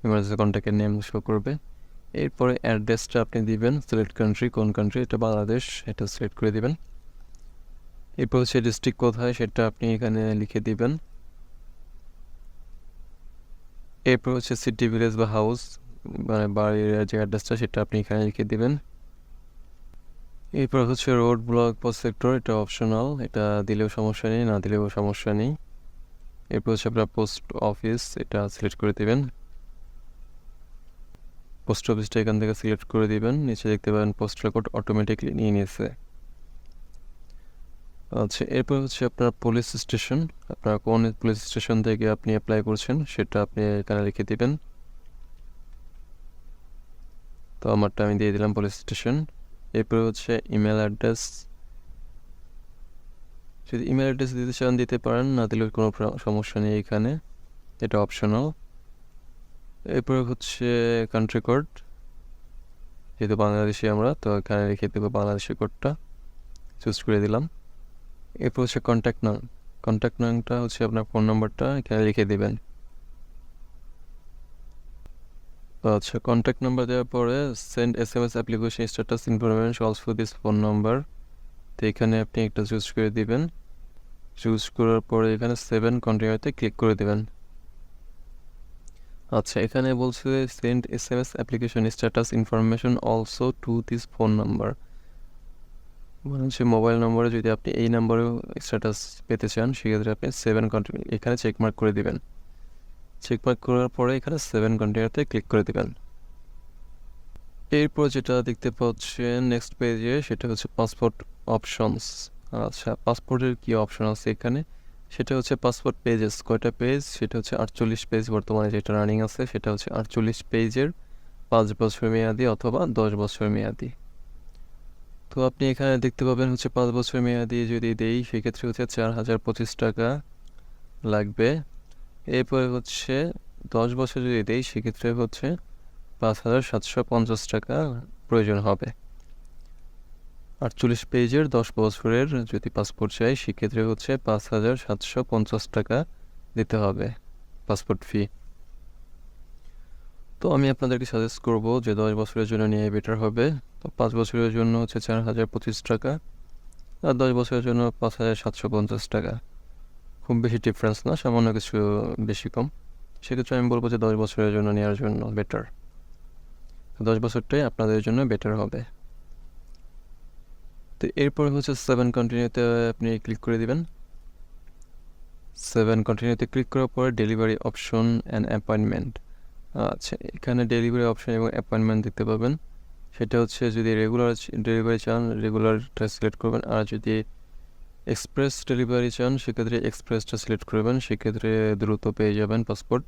ইমার্জেন্সি কন্ট্যাক্টের নেম শো করবে। এরপরে অ্যাড্রেসটা আপনি দিবেন, সিলেক্ট কান্ট্রি, কোন কান্ট্রি, এটা বাংলাদেশ, এটা সিলেক্ট করে দিবেন। এরপর হচ্ছে ডিস্ট্রিক্ট কোথায় সেটা আপনি এখানে লিখে দিবেন। এরপর হচ্ছে সিটি, ভিলেজ বা হাউস, মানে বাড়ির যে অ্যাড্রেসটা সেটা আপনি এখানে লিখে দিবেন। এরপর হচ্ছে রোড, ব্লক, পোস্ট সেক্টর, এটা অপশনাল, এটা দিলেও সমস্যা নেই, না দিলেও সমস্যা নেই। এরপর হচ্ছে আপনার পোস্ট অফিস, এটা সিলেক্ট করে দেবেন। পোস্ট অফিসটা এখান থেকে সিলেক্ট করে দিবেন। নিচে দেখতে পাবেন পোস্ট রেকর্ড অটোমেটিকলি নিয়ে নিয়েছে। আচ্ছা, এরপর হচ্ছে আপনার পুলিশ স্টেশন। আপনার কোন পুলিশ স্টেশন থেকে আপনি অ্যাপ্লাই করছেন সেটা আপনি এখানে লিখে দিবেন। তো আমারটা আমি দিয়ে দিলাম পুলিশ স্টেশন। এরপর হচ্ছে ইমেল অ্যাড্রেস। যদি ইমেল অ্যাড্রেস দিতে চান দিতে পারেন, না দিলেও কোনো সমস্যা নেই এখানে, এটা অপশনাল। এরপর হচ্ছে কান্ট্রি কোড, যেহেতু বাংলাদেশি আমরা তো এখানে লিখে দেবো বাংলাদেশি কোডটা, চুজ করে দিলাম। এরপর হচ্ছে কন্ট্যাক্ট নাম। কন্ট্যাক্ট নামটা হচ্ছে আপনার ফোন নাম্বারটা এখানে লিখে দেবেন। আচ্ছা, কন্ট্যাক্ট নাম্বার দেওয়ার পরে send SMS application status information also for this phone number, তো এখানে আপনি একটা চুজ করে দিবেন। চুজ করার পরে এখানে 7 কন্টিনিউতে ক্লিক করে দেবেন। আচ্ছা, এখানে বলছে send SMS application status information also to this phone number, মানে হচ্ছে মোবাইল নম্বরে যদি আপনি এই নাম্বারেও স্ট্যাটাস পেতে চান সেক্ষেত্রে আপনি 7 কন্টিনিউ এখানে চেকমার্ক করে দিবেন। চেকমার্ক করার পরে এখানে 7 কন্টিনিউতে ক্লিক করে দিবেন। এরপর যেটা দেখতে পাচ্ছেন নেক্সট পেজে সেটা হচ্ছে পাসপোর্ট অপশনস। আচ্ছা, পাসপোর্টের কি অপশন আছে এখানে, সেটা হচ্ছে পাসপোর্ট পেজেস কয়টা পেজ, সেটা হচ্ছে 48 পেজ বর্তমানে যেটা রানিং আছে, সেটা হচ্ছে 48 পেজের 5 বছর মেয়াদি অথবা 10 বছর মেয়াদি। তো আপনি এখানে দেখতে পাবেন হচ্ছে 5 বছর মেয়াদি যদি দেই সেক্ষেত্রে হচ্ছে 4025 টাকা লাগবে। এরপরে হচ্ছে 10 বছর যদি দেই সেক্ষেত্রে হচ্ছে 5750 টাকা প্রয়োজন হবে। 48 পেজের 10 বছরের যদি পাসপোর্ট চাই সেক্ষেত্রে হচ্ছে 5750 টাকা দিতে হবে পাসপোর্ট ফি। তো আমি আপনাদেরকে সাজেস্ট করবো যে 10 বছরের জন্য নিয়ে বেটার হবে। তো 5 বছরের জন্য হচ্ছে 4025 টাকা, আর 10 বছরের জন্য 5750 টাকা। খুব বেশি ডিফারেন্স না, সামান্য কিছু বেশি কম। সেক্ষেত্রে আমি বলবো যে 10 বছরের জন্য নেওয়ার জন্য বেটার। 10 বছরটাই আপনাদের জন্য বেটার হবে। তো এরপর হচ্ছে 7 কন্টিনিউতে আপনি ক্লিক করে দিবেন। 7 কন্টিনিউতে ক্লিক করার পরে ডেলিভারি অপশন অ্যান্ড অ্যাপয়েন্টমেন্ট। আচ্ছা, এখানে ডেলিভারি অপশন এবং অ্যাপয়েন্টমেন্ট দেখতে পাবেন। সেটা হচ্ছে যদি রেগুলার ডেলিভারি চান রেগুলারটা সিলেক্ট করবেন, আর যদি এক্সপ্রেস ডেলিভারি চান সেক্ষেত্রে এক্সপ্রেসটা সিলেক্ট করবেন, সেক্ষেত্রে দ্রুত পেয়ে যাবেন পাসপোর্ট।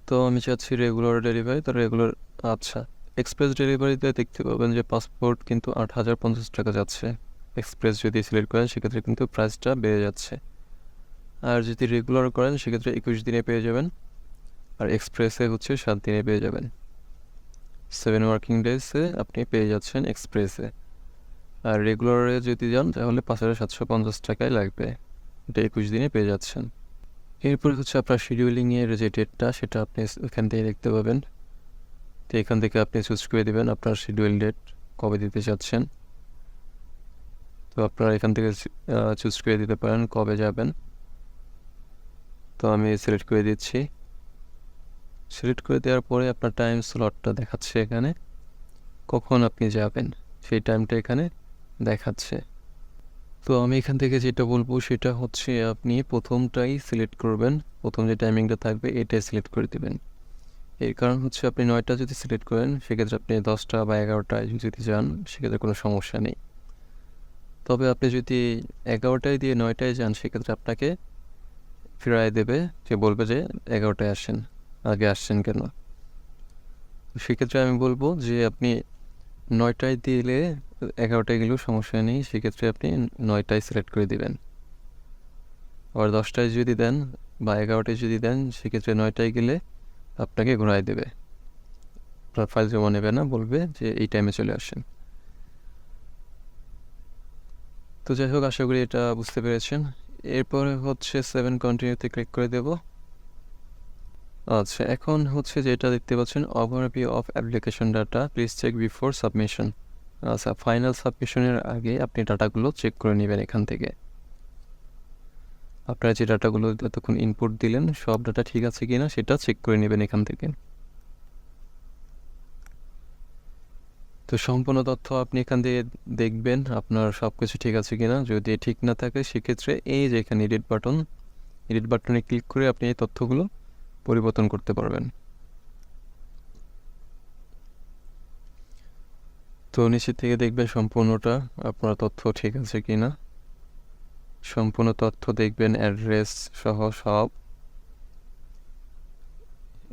তো আমি চাচ্ছি রেগুলার ডেলিভারি, তো রেগুলার। আচ্ছা, এক্সপ্রেস ডেলিভারিতে দেখতে পাবেন যে পাসপোর্ট কিন্তু 8050 টাকা যাচ্ছে। এক্সপ্রেস যদি সিলেক্ট করেন সেক্ষেত্রে কিন্তু প্রাইসটা বেড়ে যাচ্ছে। আর যদি রেগুলার করেন সেক্ষেত্রে 21 দিনে পেয়ে যাবেন, আর এক্সপ্রেসে হচ্ছে 7 দিনে পেয়ে যাবেন। 7 ওয়ার্কিং ডেজে আপনি পেয়ে যাচ্ছেন এক্সপ্রেসে। আর রেগুলারে যদি যান তাহলে 5750 টাকায় লাগবে, এটা 21 দিনে পেয়ে যাচ্ছেন। এরপরে হচ্ছে আপনার শিডিউলিংয়ের যে ডেটটা সেটা আপনি এখান থেকে দেখতে পাবেন। তো এখান থেকে আপনি চুজ করে দেবেন আপনার শিডিউল ডেট কবে দিতে চাচ্ছেন। তো আপনারা এখান থেকে চুজ করে দিতে পারেন কবে যাবেন। তো আমি সিলেক্ট করে দিচ্ছি। সিলেক্ট করে দেওয়ার পরে আপনার টাইম স্লটটা দেখাচ্ছে এখানে, কখন আপনি যাবেন সেই টাইমটা এখানে দেখাচ্ছে। তো আমি এখান থেকে যেটা বলবো সেটা হচ্ছে আপনি প্রথমটাই সিলেক্ট করবেন, প্রথম যে টাইমিংটা থাকবে এটাই সিলেক্ট করে দেবেন। এর কারণ হচ্ছে আপনি 9টা যদি সিলেক্ট করেন সেক্ষেত্রে আপনি 10টা বা 11টায় যদি যান সেক্ষেত্রে কোনো সমস্যা নেই। তবে আপনি যদি 11টায় দিয়ে 9টায় যান সেক্ষেত্রে আপনাকে ফিরায় দেবে, যে বলবে যে 11টায় আসেন, আগে আসছেন কেন। তো সেক্ষেত্রে আমি বলবো যে আপনি 9টায় দিলে 11টায় গেলেও সমস্যা নেই, সেক্ষেত্রে আপনি 9টায় সিলেক্ট করে দিবেন। আবার 10টায় যদি দেন বা 11টায় যদি দেন সেক্ষেত্রে 9টায় গেলে আপনাকে ঘোরায় দেবে, আপনার ফাইল জমা নেবে না, বলবে যে এই টাইমে চলে আসেন। তো যাই হোক, আশা করি এটা বুঝতে পেরেছেন। এরপরে হচ্ছে 7 কন্টিনিউতে ক্লিক করে দেব। আচ্ছা, এখন হচ্ছে যেটা দেখতে পাচ্ছেন overview of application data, please check before submission. আচ্ছা, ফাইনাল সাবমিশনের আগে আপনি ডাটাগুলো চেক করে নেবেন এখান থেকে। আপনারা যে ডাটাগুলো এতক্ষণ ইনপুট দিলেন সব ডাটা ঠিক আছে কিনা সেটা চেক করে নেবেন এখান থেকে। তো সম্পূর্ণ তথ্য আপনি এখান থেকে দেখবেন আপনার সব কিছু ঠিক আছে কিনা। যদি ঠিক না থাকে সেক্ষেত্রে এই যে এখানে এডিট বাটনে ক্লিক করে আপনি এই তথ্যগুলো পরিবর্তন করতে পারবেন। তো নিচের থেকে দেখবেন সম্পূর্ণটা আপনার তথ্য ঠিক আছে কি না। সম্পূর্ণ তথ্য দেখবেন, অ্যাড্রেস সহ সব,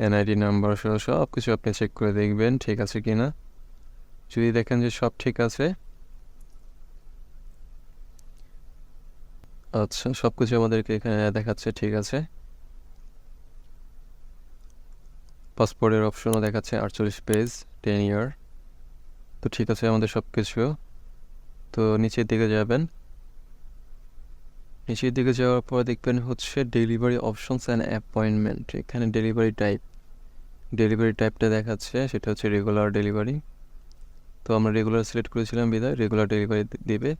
এনআইডি নাম্বার সহ সব কিছু আপনি চেক করে দেখবেন ঠিক আছে কি না। যদি দেখেন যে সব ঠিক আছে, আচ্ছা সব কিছু আমাদেরকে এখানে দেখাচ্ছে ঠিক আছে। পাসপোর্টের অপশনও দেখাচ্ছে 48 পেজ, 10 ইয়ার। তো ঠিক আছে আমাদের সব কিছু। তো নিচের দিকে যাবেন, নিচের দিকে যাওয়ার পর দেখবেন হচ্ছে ডেলিভারি অপশনস অ্যান্ড অ্যাপয়েন্টমেন্ট। এখানে ডেলিভারি টাইপটা দেখাচ্ছে, সেটা হচ্ছে রেগুলার ডেলিভারি। তো আমরা রেগুলার সিলেক্ট করেছিলাম বিধায় রেগুলার ডেলিভারি দেবে।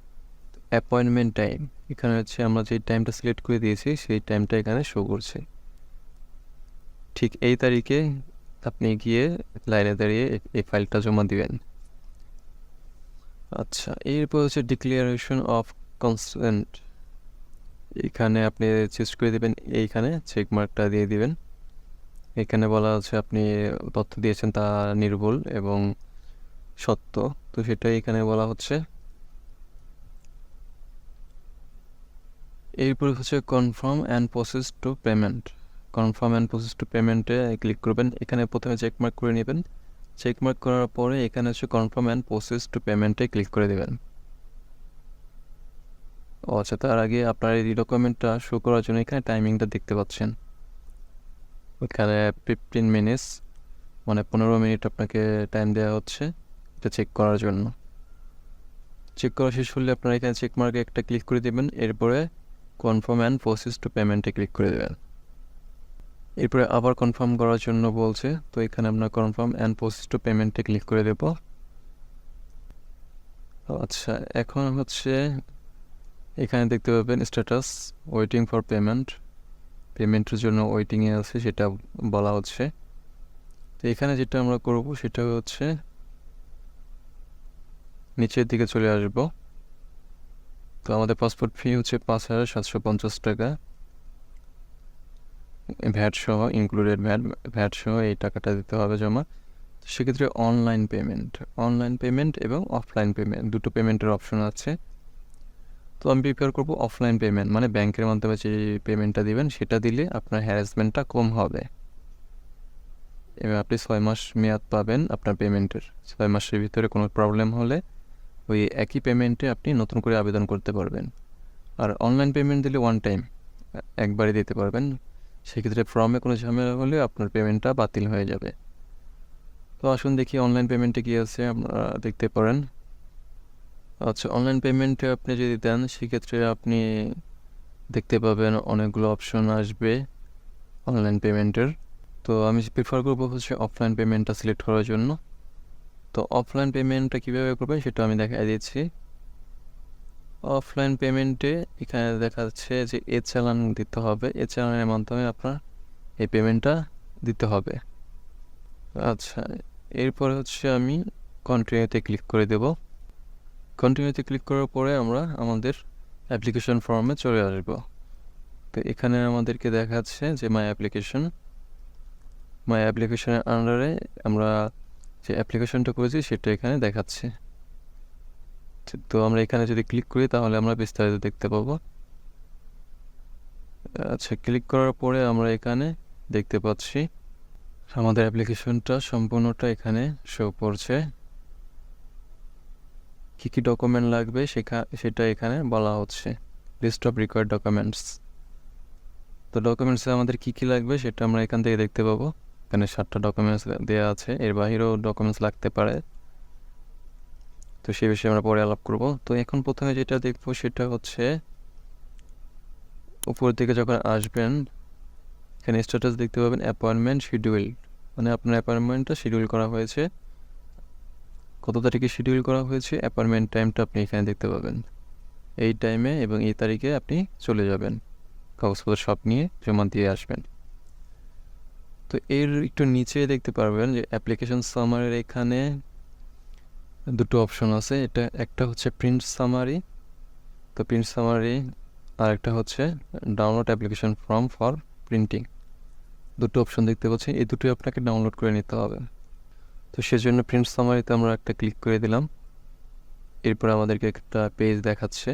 অ্যাপয়েন্টমেন্ট টাইম, এখানে হচ্ছে আমরা যে টাইমটা সিলেক্ট করে দিয়েছি সেই টাইমটা এখানে শো করছে। ঠিক এই তারিখে আপনি গিয়ে লাইনে দাঁড়িয়ে এই ফাইলটা জমা দিবেন। আচ্ছা, এরপর হচ্ছে ডিক্লারেশন অফ কনসেন্ট। এখানে আপনি চুজ করে দেবেন, এইখানে চেক মার্কটা দিয়ে দিবেন। এখানে বলা আছে আপনি তথ্য দিয়েছেন তা নির্ভুল এবং সত্য, তো সেটাই এখানে বলা হচ্ছে। এরপর হচ্ছে confirm and process to payment. Confirm and process to পেমেন্টে ক্লিক করবেন। এখানে প্রথমে চেকমার্ক করে নেবেন। চেকমার্ক করার পরে এখানে হচ্ছে কনফার্ম অ্যান্ড প্রসেস টু পেমেন্টে ক্লিক করে দেবেন। ও আচ্ছা, তার আগে আপনার এই ডকুমেন্টটা শো করার জন্য এখানে টাইমিংটা দেখতে পাচ্ছেন। এখানে 15 মিনিটস, মানে 15 মিনিট আপনাকে টাইম দেওয়া হচ্ছে এটা চেক করার জন্য। চেক করা শেষ হলে আপনারা এখানে চেকমার্কে একটা ক্লিক করে দেবেন। এরপরে কনফার্ম অ্যান্ড প্রসেস টু পেমেন্টে ক্লিক করে দেবেন। এরপরে আবার কনফার্ম করার জন্য বলছে, তো এখানে আমরা কনফার্ম অ্যান্ড প্রসেস টু পেমেন্টে ক্লিক করে দেব। আচ্ছা, এখন হচ্ছে এখানে দেখতে পাবেন স্ট্যাটাস ওয়েটিং ফর পেমেন্ট। পেমেন্টের জন্য ওয়েটিংয়ে আছে সেটা বলা হচ্ছে। তো এখানে যেটা আমরা করব সেটা হচ্ছে নিচের দিকে চলে আসব। তো আমাদের পাসপোর্ট ফি হচ্ছে 5,750 টাকা, ভ্যাট সহ ইনক্লুডেড ভ্যাট সহ এই টাকাটা দিতে হবে জমা। তো সেক্ষেত্রে অনলাইন পেমেন্ট এবং অফলাইন পেমেন্ট দুটো পেমেন্টের অপশন আছে। তো আমি প্রিফার করব অফলাইন পেমেন্ট, মানে ব্যাংকের মাধ্যমে যে পেমেন্টটা দিবেন সেটা দিলে আপনার হ্যারাসমেন্টটা কম হবে এবং আপনি 6 মাস মেয়াদ পাবেন আপনার পেমেন্টের। 6 মাসের ভিতরে কোনো প্রবলেম হলে ওই একই পেমেন্টে আপনি নতুন করে আবেদন করতে পারবেন। আর অনলাইন পেমেন্ট দিলে ওয়ান টাইম একবারে দিতে পারবেন, সেক্ষেত্রে ফর্মে কোনো ঝামেলা হলে আপনার পেমেন্টটা বাতিল হয়ে যাবে। তো আসুন দেখি অনলাইন পেমেন্টে কী আছে, আপনারা দেখতে পারেন। আচ্ছা, অনলাইন পেমেন্টে আপনি যদি দেন সেক্ষেত্রে আপনি দেখতে পাবেন অনেকগুলো অপশন আসবে অনলাইন পেমেন্টের। তো আমি প্রিফার করবো হচ্ছে অফলাইন পেমেন্টটা সিলেক্ট করার জন্য। তো অফলাইন পেমেন্টটা কীভাবে করবেন সেটা আমি দেখাই দিচ্ছি। অফলাইন পেমেন্টে এখানে দেখা যাচ্ছে যে চালান দিতে হবে, চালানের মাধ্যমে আপনার এই পেমেন্টটা দিতে হবে। আচ্ছা, এরপরে হচ্ছে আমি কন্টিনিউতে ক্লিক করে দেব। কন্টিনিউতে ক্লিক করার পরে আমরা আমাদের অ্যাপ্লিকেশন ফর্মে চলে আসব। তো এখানে আমাদেরকে দেখাচ্ছে যে মাই অ্যাপ্লিকেশনের আন্ডারে আমরা যে অ্যাপ্লিকেশনটা করেছি সেটা এখানে দেখাচ্ছে। তো আমরা এখানে যদি ক্লিক করি তাহলে আমরা বিস্তারিত দেখতে পাবো। আচ্ছা, ক্লিক করার পরে আমরা এখানে দেখতে পাচ্ছি আমাদের অ্যাপ্লিকেশনটা সম্পূর্ণটা এখানে শো করছে। কী কী ডকুমেন্ট লাগবে সেটা এখানে বলা হচ্ছে, লিস্ট অফ রিকোয়ার্ড ডকুমেন্টস। তো ডকুমেন্টসে আমাদের কী কী লাগবে সেটা আমরা এখান থেকে দেখতে পাবো। এখানে 7টা ডকুমেন্টস দেওয়া আছে, এর বাহিরেও ডকুমেন্টস লাগতে পারে, তো সে বিষয়ে আমরা পরে আলাপ করব। তো এখন প্রথমে যেটা দেখবো সেটা হচ্ছে উপর দিকে যখন আসবেন এখানে স্ট্যাটাস দেখতে পাবেন অ্যাপয়েন্টমেন্ট শিডিউল, মানে আপনার অ্যাপয়েন্টমেন্টটা শিডিউল করা হয়েছে, কত তারিখে শিডিউল করা হয়েছে অ্যাপয়েন্টমেন্ট টাইমটা আপনি এখানে দেখতে পাবেন। এই টাইমে এবং এই তারিখে আপনি চলে যাবেন, কাগজপত্র সব নিয়ে জমা দিয়ে আসবেন। তো এর একটু নিচে দেখতে পারবেন যে অ্যাপ্লিকেশন সামারির এখানে দুটো অপশন আছে। এটা একটা হচ্ছে প্রিন্ট সামারি, তো প্রিন্ট সামারি, আর একটা হচ্ছে download application form for printing. দুটো অপশন দেখতে পাচ্ছি, এই দুটোই আপনাকে ডাউনলোড করে নিতে হবে। তো সেজন্য প্রিন্ট সামারিতে আমরা একটা ক্লিক করে দিলাম। এরপর আমাদেরকে একটা পেজ দেখাচ্ছে,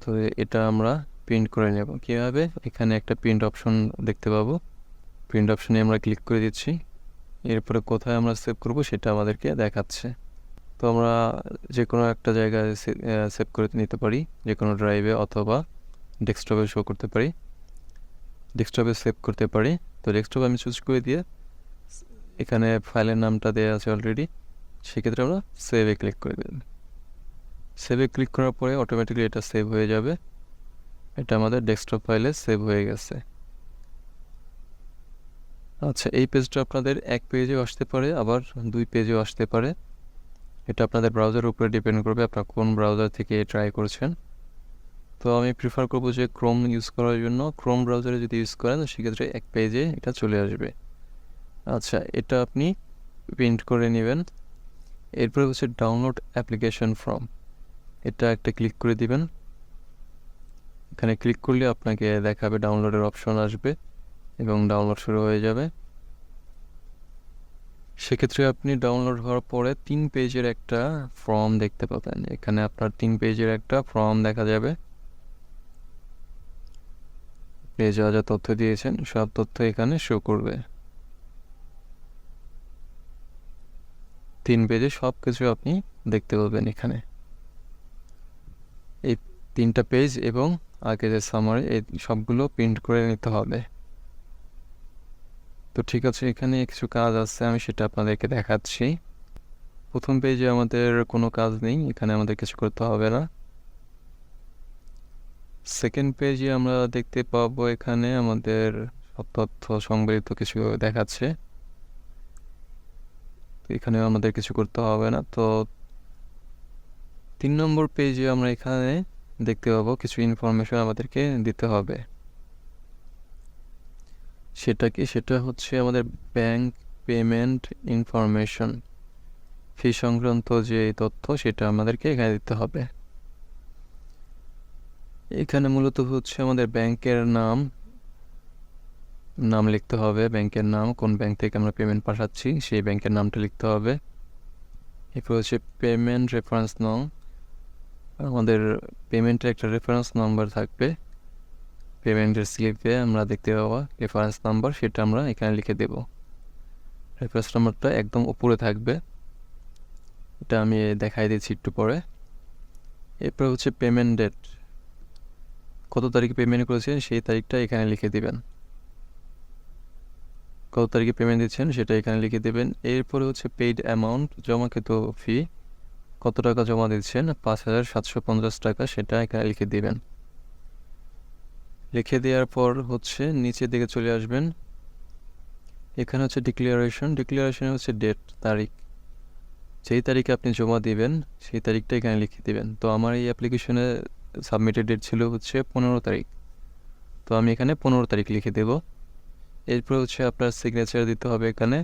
তো এটা আমরা প্রিন্ট করে নেব কীভাবে। এখানে একটা প্রিন্ট অপশন দেখতে পাবো, প্রিন্ট অপশনে আমরা ক্লিক করে দিচ্ছি। এরপরে কোথায় আমরা সেভ করব সেটা আমাদেরকে দেখাচ্ছে। তো আমরা যে কোনো একটা জায়গায় সেভ করে নিতে পারি, যে কোনো ড্রাইভে অথবা ডেস্কটপে শো করতে পারি, ডেস্কটপে সেভ করতে পারি। তো ডেস্কটপ আমি চুজ করে দিয়ে এখানে ফাইলের নামটা দেওয়া আছে অলরেডি, সেক্ষেত্রে আমরা সেভে ক্লিক করে দেব। সেভে ক্লিক করার পরে অটোমেটিকলি এটা সেভ হয়ে যাবে, এটা আমাদের ডেস্কটপ ফাইলে সেভ হয়ে গেছে। আচ্ছা, এই পেজটা আপনাদের এক পেজেও আসতে পারে, আবার 2 পেজেও আসতে পারে। এটা আপনাদের ব্রাউজারের উপরে ডিপেন্ড করবে, আপনারা কোন ব্রাউজার থেকে ট্রাই করছেন। তো আমি প্রিফার করবো যে ক্রোম ইউজ করার জন্য। ক্রোম ব্রাউজারে যদি ইউজ করেন সেক্ষেত্রে এক পেজে এটা চলে আসবে। আচ্ছা, এটা আপনি প্রিন্ট করে নেবেন। এরপরে হচ্ছে ডাউনলোড অ্যাপ্লিকেশন ফর্ম, এটা একটা ক্লিক করে দিবেন। এখানে ক্লিক করলে আপনাকে দেখাবে ডাউনলোডের অপশন আসবে এবং ডাউনলোড শুরু হয়ে যাবে। সেক্ষেত্রে আপনি ডাউনলোড হওয়ার পরে 3 পেজের একটা ফর্ম দেখতে পাবেন। এখানে আপনার 3 পেজের একটা ফর্ম দেখা যাবে। আপনি যা যা তথ্য দিয়েছেন সব তথ্য এখানে শো করবে। 3 পেজে সব কিছু আপনি দেখতে পাবেন এখানে। এই 3টা পেজ এবং আগে যে সামারি, এই সবগুলো প্রিন্ট করে নিতে হবে। তো ঠিক আছে, এখানে কিছু কাজ আছে, আমি সেটা আপনাদেরকে দেখাচ্ছি। প্রথম পেজে আমাদের কোনো কাজ নেই, এখানে আমাদের কিছু করতে হবে না। সেকেন্ড পেজে আমরা দেখতে পাবো এখানে আমাদের সব তথ্য সংবলিত কিছু দেখাচ্ছে, তো এখানে আমাদের কিছু করতে হবে না। তো 3 নম্বর পেজে আমরা এখানে দেখতে পাবো কিছু ইনফরমেশন আমাদেরকে দিতে হবে। সেটা কি? সেটা হচ্ছে আমাদের ব্যাংক পেমেন্ট ইনফরমেশন, ফি সংক্রান্ত যে তথ্য সেটা আমাদেরকে এখানে দিতে হবে। এখানে মূলত হচ্ছে আমাদের ব্যাংকের নাম লিখতে হবে, ব্যাংকের নাম, কোন ব্যাংক থেকে আমরা পেমেন্ট পাঠাচ্ছি সেই ব্যাংকের নামটা লিখতে হবে। এরপর হচ্ছে পেমেন্ট রেফারেন্স নং, আমাদের পেমেন্টের একটা রেফারেন্স নাম্বার থাকবে, পেমেন্টের স্লিপে আমরা দেখতে পাবো রেফারেন্স নাম্বার, সেটা আমরা এখানে লিখে দেব। রেফারেন্স নাম্বারটা একদম উপরে থাকবে, এটা আমি দেখাই দিচ্ছি একটু পরে। এরপর হচ্ছে পেমেন্ট ডেট, কত তারিখে পেমেন্ট করেছেন সেই তারিখটা এখানে লিখে দিবেন, কত তারিখে পেমেন্ট দিচ্ছেন সেটা এখানে লিখে দেবেন। এরপরে হচ্ছে পেইড অ্যামাউন্ট, জমাকৃত ফি, কত টাকা জমা দিচ্ছেন, 5,750 টাকা, সেটা এখানে লিখে দিবেন। লিখে দেওয়ার পর হচ্ছে নিচের দিকে চলে আসবেন, এখানে হচ্ছে ডিক্লারেশন হচ্ছে ডেট, তারিখ, যেই তারিখে আপনি জমা দিবেন সেই তারিখটা এখানে লিখে দিবেন। তো আমার এই অ্যাপ্লিকেশনে সাবমিটেড ডেট ছিল হচ্ছে 15 তারিখ, তো আমি এখানে 15 তারিখ লিখে দেব। এরপর হচ্ছে আপনার সিগনেচার দিতে হবে এখানে।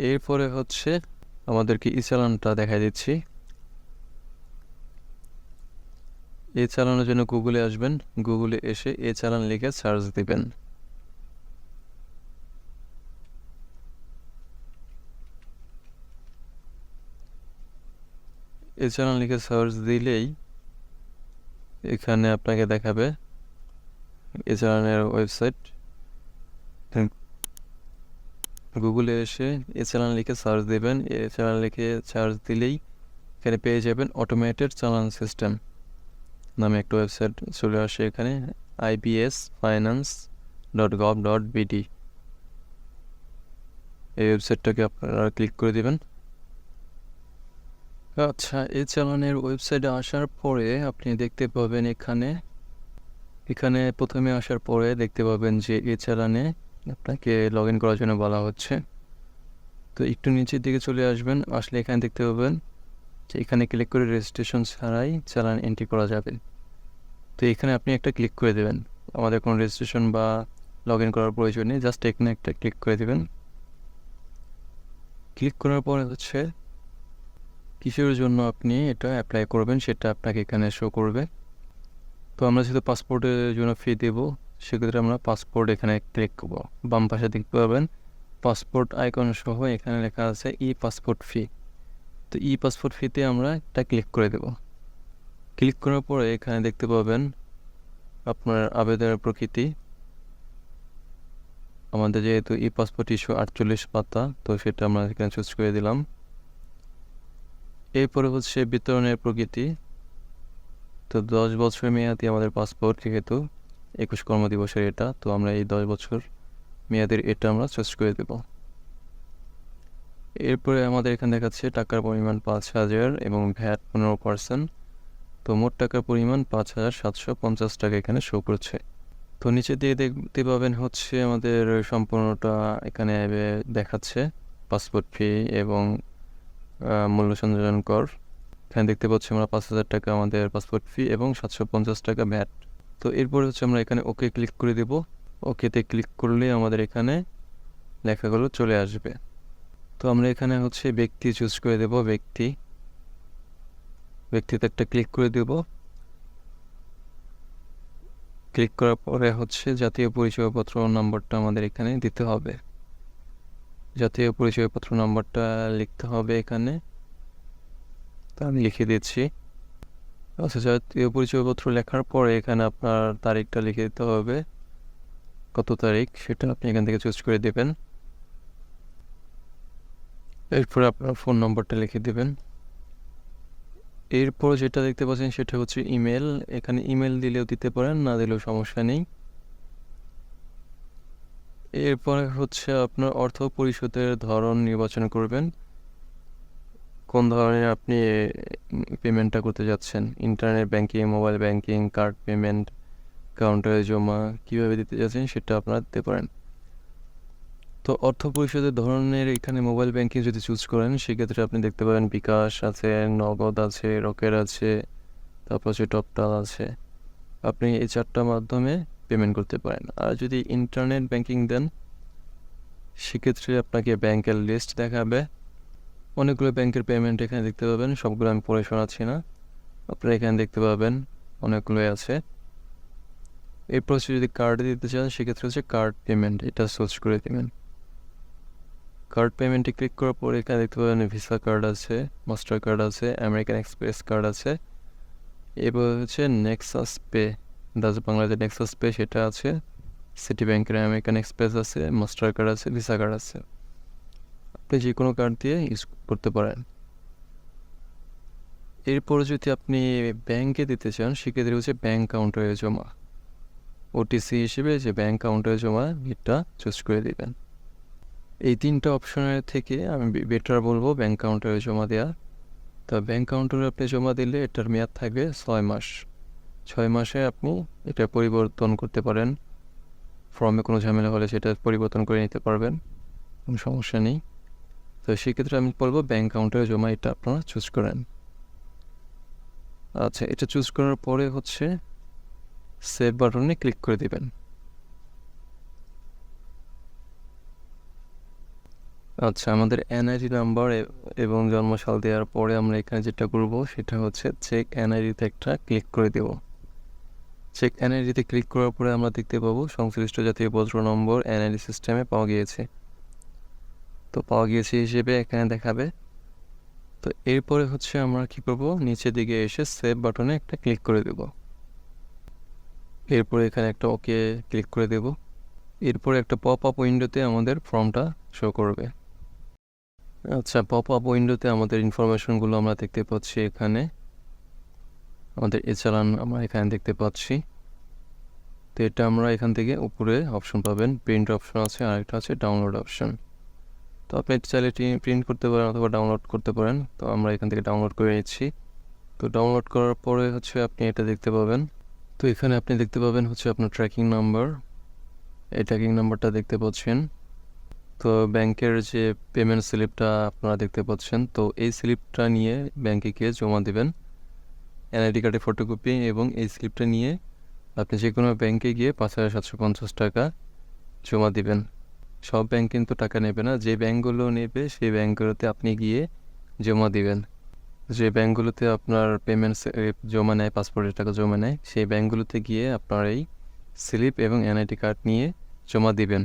এরপরে হচ্ছে আমাদেরকে ই চালানটা দেখাই দিচ্ছি। এ চালানোর জন্য গুগলে আসবেন, গুগলে এসে এ চালান লিখে সার্চ দিবেন। এ চালান লিখে সার্চ দিলেই এখানে আপনাকে দেখাবে এ চালানের ওয়েবসাইট। গুগলে এসে এ চালান লিখে সার্চ দেবেন, এ চালান লিখে সার্চ দিলেই এখানে পেয়ে যাবেন অটোমেটেড চালান সিস্টেম নামে একটা ওয়েবসাইট চলে আসে এখানে, ibsfinance.gov.bd। এই ওয়েবসাইটটাকে আপনারা ক্লিক করে দেবেন। আচ্ছা, এই চালানের ওয়েবসাইটে আসার পরে আপনি দেখতে পাবেন এখানে প্রথমে আসার পরে দেখতে পাবেন যে এই চালানে আপনাকে লগ ইন করার জন্য বলা হচ্ছে। তো একটু নিচের দিকে চলে আসবেন, আসলে এখানে দেখতে পাবেন যে এখানে ক্লিক করে রেজিস্ট্রেশন ছাড়াই চালান এন্ট্রি করা যাবে। তো এখানে আপনি একটা ক্লিক করে দেবেন, আমাদের কোনো রেজিস্ট্রেশন বা লগ ইন করার প্রয়োজন নেই, জাস্ট এখানে একটা ক্লিক করে দেবেন। ক্লিক করার পরে হচ্ছে কিসের জন্য আপনি এটা অ্যাপ্লাই করবেন সেটা আপনাকে এখানে শো করবে। তো আমরা যেহেতু পাসপোর্টের জন্য ফি দেবো, সেক্ষেত্রে আমরা পাসপোর্ট এখানে ক্লিক করবো। বাম পাশে দেখতে পাবেন পাসপোর্ট আইকন সহ এখানে লেখা আছে ই পাসপোর্ট ফি। তো তো ই পাসপোর্ট ফিতে আমরা এটা ক্লিক করে দেব। ক্লিক করার পরে এখানে দেখতে পাবেন আপনার আবেদনের প্রকৃতি। আমাদের যেহেতু ই পাসপোর্ট ইস্যু 48 পাতা, তো সেটা আমরা এখানে চুজ করে দিলাম। এরপরে হচ্ছে বিতরণের প্রকৃতি। তো 10 বছর মেয়াদি আমাদের পাসপোর্ট, যেহেতু 21 কর্মদিবসের এটা, তো আমরা এই 10 বছর মেয়াদের এটা আমরা চুজ করে দেব। এরপরে আমাদের এখানে দেখাচ্ছে টাকার পরিমাণ 5,000 এবং ভ্যাট 15%। তো মোট টাকার পরিমাণ 5,750 টাকা এখানে শো করছে। তো নিচে দিয়ে দেখতে পাবেন হচ্ছে আমাদের সম্পূর্ণটা এখানে দেখাচ্ছে পাসপোর্ট ফি এবং মূল্য সংযোজন কর। এখানে দেখতে পাচ্ছি আমরা 5,000 টাকা আমাদের পাসপোর্ট ফি এবং 750 টাকা ভ্যাট। তো এরপরে হচ্ছে আমরা এখানে ওকে ক্লিক করে দেব। ওকেতে ক্লিক করলে আমাদের এখানে লেখাগুলো চলে আসবে। তো আমরা এখানে হচ্ছে ব্যক্তি চুজ করে দেব। ব্যক্তিতে একটা ক্লিক করে দেব। ক্লিক করার পরে হচ্ছে জাতীয় পরিচয়পত্র নম্বরটা আমাদের এখানে দিতে হবে। জাতীয় পরিচয়পত্র নম্বরটা লিখতে হবে এখানে। তা আমি লিখে দিচ্ছি। আচ্ছা, জাতীয় পরিচয়পত্র লেখার পরে এখানে আপনার তারিখটা লিখে দিতে হবে, কত তারিখ সেটা আপনি এখান থেকে চুজ করে দেবেন। এরপরে আপনার ফোন নম্বরটা লিখে দেবেন। এরপর যেটা দেখতে পাচ্ছেন সেটা হচ্ছে ইমেল। এখানে ইমেল দিলেও দিতে পারেন, না দিলেও সমস্যা নেই। এরপরে হচ্ছে আপনার অর্থ পরিশোধের ধরন নির্বাচন করবেন, কোন ধরনের আপনি পেমেন্টটা করতে যাচ্ছেন। Internet banking, mobile banking, card payment, কাউন্টারে জমা, কীভাবে দিতে যাচ্ছেন সেটা আপনারা দিতে পারেন। তো অর্থ পরিশোধের ধরনের এখানে মোবাইল ব্যাংকিং যদি চুজ করেন, সেক্ষেত্রে আপনি দেখতে পাবেন বিকাশ আছে, নগদ আছে, রকেট আছে, তারপর হচ্ছে টপটাল আছে। আপনি এই 4টার মাধ্যমে পেমেন্ট করতে পারেন। আর যদি ইন্টারনেট ব্যাংকিং দেন, সেক্ষেত্রে আপনাকে ব্যাংকের লিস্ট দেখাবে। অনেকগুলো ব্যাংকের পেমেন্ট এখানে দেখতে পাবেন, সবগুলো আমি পড়ে শোনাচ্ছি না, আপনারা এখানে দেখতে পাবেন অনেকগুলোই আছে। এরপর হচ্ছে যদি কার্ডে দিতে চান, সেক্ষেত্রে হচ্ছে কার্ড পেমেন্ট, এটা চুজ করে দেবেন। কার্ড পেমেন্টে ক্লিক করার পরে এখানে দেখতে পাবেন ভিসা কার্ড আছে, মাস্টার কার্ড আছে, আমেরিকান এক্সপ্রেস কার্ড আছে। এবার হচ্ছে Nexus pay, Bangladesh Nexus pay সেটা আছে, সিটি ব্যাংকের আমেরিকান এক্সপ্রেস আছে, মাস্টার কার্ড আছে, ভিসা কার্ড আছে। আপনি যে কোনো কার্ড দিয়ে ইউজ করতে পারেন। এরপর যদি আপনি ব্যাংকে দিতে চান, সেক্ষেত্রে হচ্ছে ব্যাংক কাউন্টারে জমা, ওটিসি হিসেবে যে ব্যাংক কাউন্টারে জমা, এটা চুজ করে দেবেন। এই 3টা অপশনের থেকে আমি বেটার বলবো ব্যাংক কাউন্টারে জমা দেওয়া। তো ব্যাংক কাউন্টারে আপনি জমা দিলে এটার মেয়াদ থাকবে 6 মাস। 6 মাসে আপনি এটা পরিবর্তন করতে পারেন। ফর্মে কোনো ঝামেলা হলে সেটা পরিবর্তন করে নিতে পারবেন, কোনো সমস্যা নেই। তো সেক্ষেত্রে আমি বলবো ব্যাংক কাউন্টারে জমা, এটা আপনারা চুজ করেন। আচ্ছা, এটা চুজ করার পরে হচ্ছে সেভ বাটনে ক্লিক করে দেবেন। আচ্ছা, আমাদের এনআইডি নাম্বার এবং জন্মসাল দেওয়ার পরে আমরা এখানে যেটা করব সেটা হচ্ছে চেক এনআইডিতে একটা ক্লিক করে দেব। চেক এনআইডিতে ক্লিক করার পরে আমরা দেখতে পাবো সংশ্লিষ্ট জাতীয় পত্র নম্বর এনআইডি সিস্টেমে পাওয়া গিয়েছে। তো পাওয়া গিয়েছে হিসেবে এখানে দেখাবে। তো এরপরে হচ্ছে আমরা কি করব, নিচের দিকে এসে সেভ বাটনে একটা ক্লিক করে দেব। এরপরে এখানে একটা ওকে ক্লিক করে দেব। এরপরে একটা পপ আপ উইন্ডোতে আমাদের ফর্মটা শো করবে। আচ্ছা, পপ আপ উইন্ডোতে আমাদের ইনফরমেশনগুলো আমরা দেখতে পাচ্ছি। এখানে আমাদের চালান আমরা এখানে দেখতে পাচ্ছি। তো এটা আমরা এখান থেকে উপরে অপশন পাবেন, প্রিন্ট অপশন আছে, আরেকটা আছে ডাউনলোড অপশন। তো আপনি চাইলে প্রিন্ট করতে পারেন অথবা ডাউনলোড করতে পারেন। তো আমরা এখান থেকে ডাউনলোড করে নিচ্ছি। তো ডাউনলোড করার পরে হচ্ছে আপনি এটা দেখতে পাবেন। তো এখানে আপনি দেখতে পাবেন হচ্ছে আপনার ট্র্যাকিং নাম্বার, এই ট্র্যাকিং নাম্বারটা দেখতে পাচ্ছেন। তো ব্যাংকের যে পেমেন্ট স্লিপটা আপনারা দেখতে পাচ্ছেন, তো এই স্লিপটা নিয়ে ব্যাংকে গিয়ে জমা দেবেন, এনআইডি কার্ডের ফটোকপি, এবং এই স্লিপটা নিয়ে আপনি যে কোনো ব্যাংকে গিয়ে 5,750 টাকা জমা দিবেন। সব ব্যাংক কিন্তু টাকা নেবে না, যে ব্যাংকগুলো নেবে সেই ব্যাংকগুলোতে আপনি গিয়ে জমা দিবেন। যে ব্যাংকগুলোতে আপনার পেমেন্ট জমা নেয়, পাসপোর্টের টাকা জমা নেয়, সেই ব্যাংকগুলোতে গিয়ে আপনার এই স্লিপ এবং এনআইডি কার্ড নিয়ে জমা দিবেন।